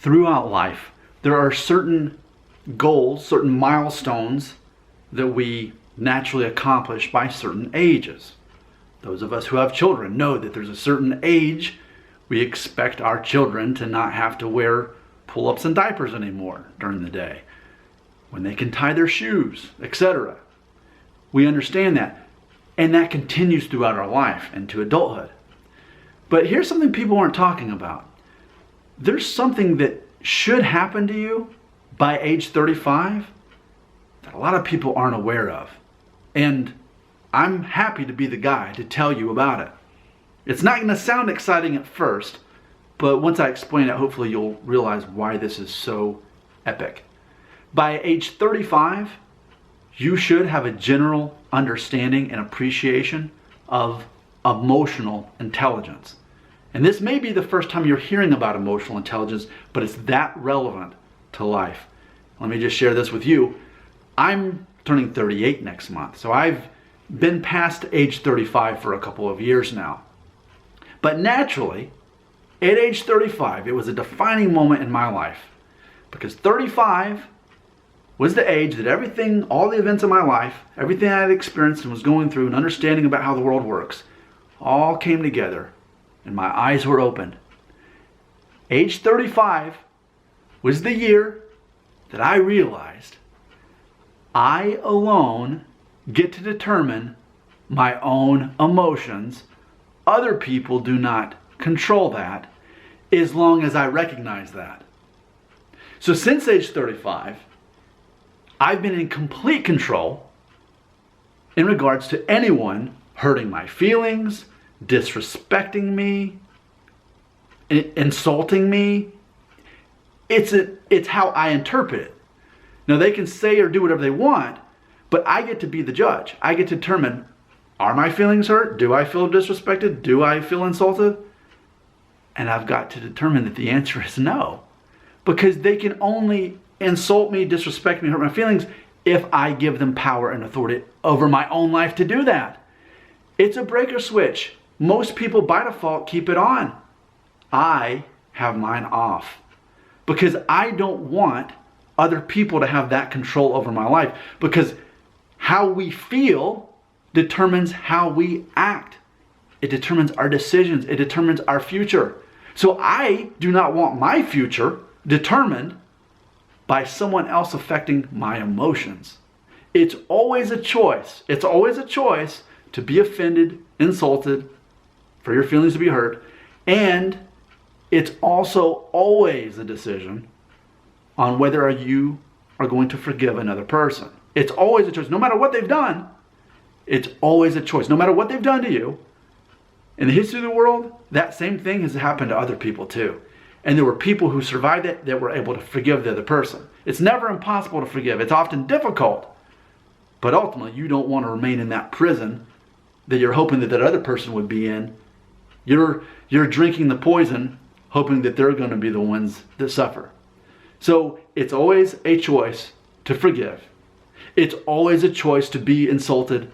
Throughout life, there are certain goals, certain milestones that we naturally accomplish by certain ages. Those of us who have children know that there's a certain age we expect our children to not have to wear pull-ups and diapers anymore during the day, when they can tie their shoes, etc. We understand that, and that continues throughout our life into adulthood. But here's something people aren't talking about. There's something that should happen to you by age 35 that a lot of people aren't aware of. And I'm happy to be the guy to tell you about it. It's not going to sound exciting at first, but once I explain it, hopefully you'll realize why this is so epic. By age 35, you should have a general understanding and appreciation of emotional intelligence. And this may be the first time you're hearing about emotional intelligence, but it's that relevant to life. Let me just share this with you. I'm turning 38 next month, so I've been past age 35 for a couple of years now. But naturally, at age 35, it was a defining moment in my life, because 35 was the age that everything, all the events of my life, everything I had experienced and was going through and understanding about how the world works, all came together and my eyes were opened. Age 35 was the year that I realized I alone get to determine my own emotions. Other people do not control that, as long as I recognize that. So since age 35, I've been in complete control in regards to anyone hurting my feelings, disrespecting me, insulting me. It's how I interpret it. Now, they can say or do whatever they want, but I get to be the judge. I get to determine, are my feelings hurt? Do I feel disrespected? Do I feel insulted? And I've got to determine that the answer is no. Because they can only insult me, disrespect me, hurt my feelings if I give them power and authority over my own life to do that. It's a breaker switch. Most people by default keep it on. I have mine off because I don't want other people to have that control over my life, because how we feel determines how we act. It determines our decisions. It determines our future. So I do not want my future determined by someone else affecting my emotions. It's always a choice. It's always a choice to be offended, insulted, for your feelings to be hurt. And it's also always a decision on whether you are going to forgive another person. It's always a choice. No matter what they've done, it's always a choice. No matter what they've done to you, in the history of the world, that same thing has happened to other people too. And there were people who survived it that were able to forgive the other person. It's never impossible to forgive. It's often difficult. But ultimately, you don't want to remain in that prison that you're hoping that that other person would be in. You're drinking the poison, hoping that they're going to be the ones that suffer. So it's always a choice to forgive. It's always a choice to be insulted,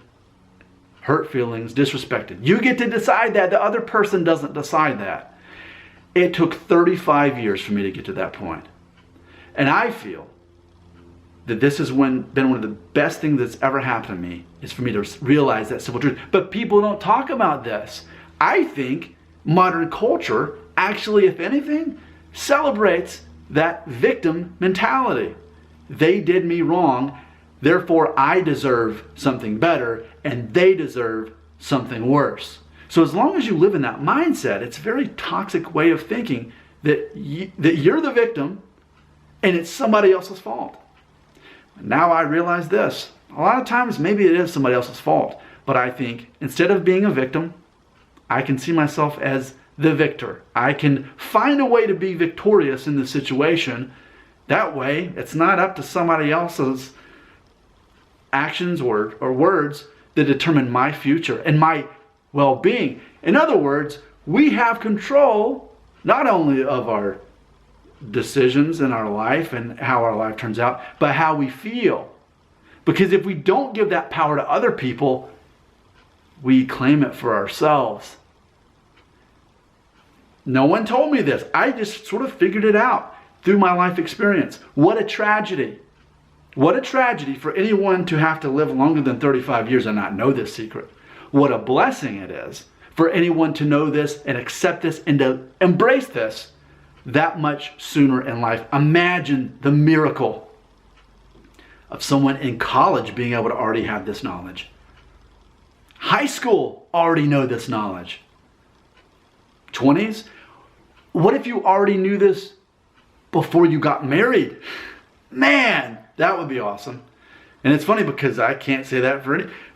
hurt feelings, disrespected. You get to decide that. The other person doesn't decide that. It took 35 years for me to get to that point. And I feel that this has been one of the best things that's ever happened to me, is for me to realize that simple truth. But people don't talk about this. I think modern culture actually, if anything, celebrates that victim mentality. They did me wrong, therefore I deserve something better, and they deserve something worse. So as long as you live in that mindset, it's a very toxic way of thinking that you're the victim and it's somebody else's fault. Now I realize this. A lot of times maybe it is somebody else's fault, but I think instead of being a victim, I can see myself as the victor. I can find a way to be victorious in the situation. That way, it's not up to somebody else's actions or words that determine my future and my well-being. In other words, we have control not only of our decisions in our life and how our life turns out, but how we feel. Because if we don't give that power to other people, we claim it for ourselves. No one told me this. I just sort of figured it out. through my life experience. What a tragedy. What a tragedy for anyone to have to live longer than 35 years and not know this secret. What a blessing it is for anyone to know this and accept this and to embrace this that much sooner in life. Imagine the miracle of someone in college being able to already have this knowledge. High school already know this knowledge. 20s? What if you already knew this before you got married? Man, that would be awesome. And it's funny because I can't say that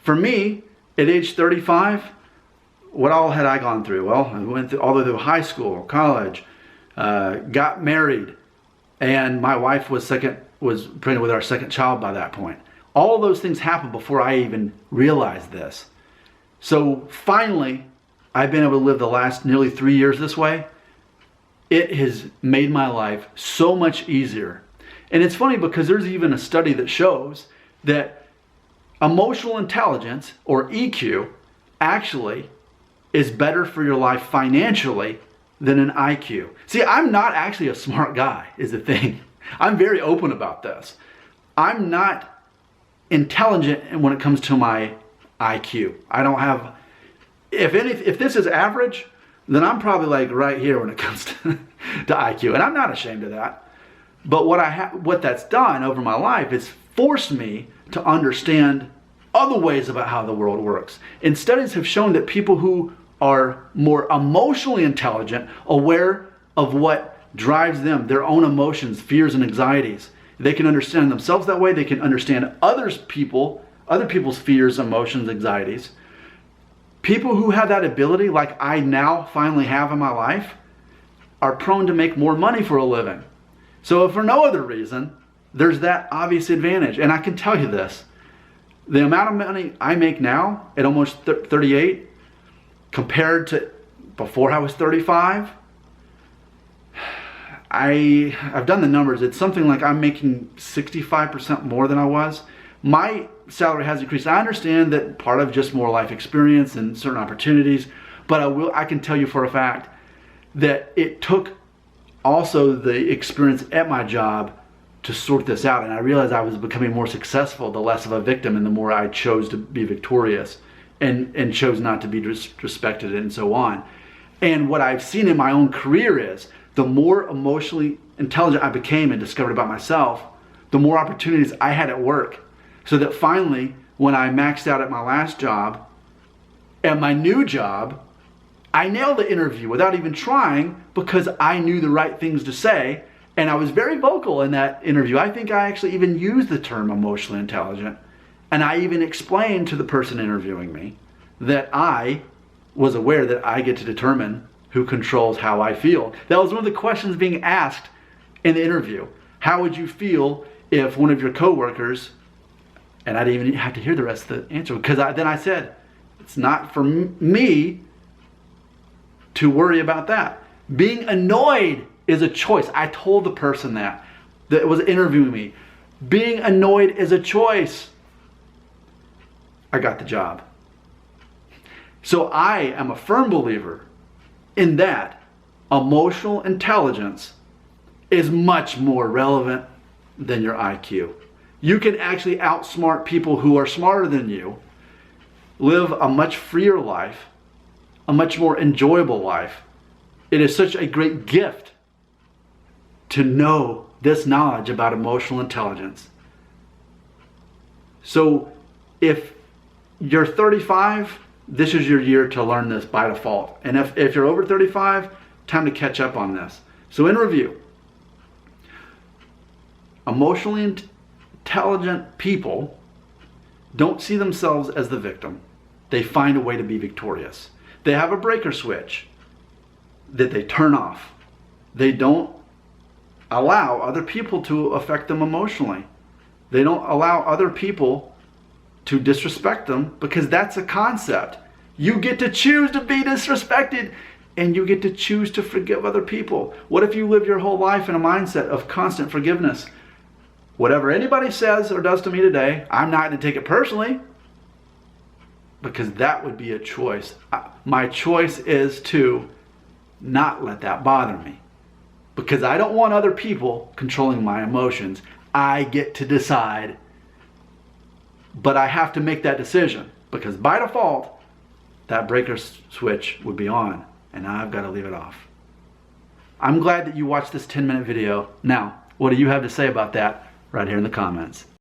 for me, at age 35, what all had I gone through? Well, I went all the way through high school, college, got married, and my wife was pregnant with our second child by that point. All of those things happened before I even realized this. So finally, I've been able to live the last nearly 3 years this way. It has made my life so much easier. And it's funny because there's even a study that shows that emotional intelligence, or EQ, actually is better for your life financially than an IQ. See, I'm not actually a smart guy, is the thing. I'm very open about this. I'm not intelligent when it comes to my IQ. I don't have, if this is average, then I'm probably like right here when it comes to IQ. And I'm not ashamed of that. But what that's done over my life is forced me to understand other ways about how the world works. And studies have shown that people who are more emotionally intelligent, aware of what drives them, their own emotions, fears, and anxieties, they can understand themselves that way. They can understand other people's fears, emotions, anxieties. People who have that ability, like I now finally have in my life, are prone to make more money for a living. So if for no other reason, there's that obvious advantage. And I can tell you this, the amount of money I make now at almost 38 compared to before I was 35, I've done the numbers. It's something like I'm making 65% more than I was. My salary has increased. I understand that part of just more life experience and certain opportunities, but I can tell you for a fact that it took also the experience at my job to sort this out. And I realized I was becoming more successful, the less of a victim, and the more I chose to be victorious and chose not to be disrespected and so on. And what I've seen in my own career is the more emotionally intelligent I became and discovered about myself, the more opportunities I had at work. So that finally, when I maxed out at my last job, at my new job, I nailed the interview without even trying because I knew the right things to say. And I was very vocal in that interview. I think I actually even used the term emotionally intelligent. And I even explained to the person interviewing me that I was aware that I get to determine who controls how I feel. That was one of the questions being asked in the interview. How would you feel if one of your coworkers, and I didn't even have to hear the rest of the answer, because then I said, it's not for me to worry about that. Being annoyed is a choice. I told the person that was interviewing me. Being annoyed is a choice. I got the job. So I am a firm believer in that emotional intelligence is much more relevant than your IQ. You can actually outsmart people who are smarter than you, live a much freer life, a much more enjoyable life. It is such a great gift to know this knowledge about emotional intelligence. So if you're 35, this is your year to learn this by default. And if you're over 35, time to catch up on this. So in review, emotionally intelligent people don't see themselves as the victim. They find a way to be victorious. They have a breaker switch that they turn off. They don't allow other people to affect them emotionally. They don't allow other people to disrespect them, because that's a concept. You get to choose to be disrespected, and you get to choose to forgive other people. What if you live your whole life in a mindset of constant forgiveness? Whatever anybody says or does to me today, I'm not going to take it personally, because that would be a choice. My choice is to not let that bother me, because I don't want other people controlling my emotions. I get to decide, but I have to make that decision because by default, that breaker switch would be on and I've got to leave it off. I'm glad that you watched this 10-minute video. Now, what do you have to say about that? Right here in the comments.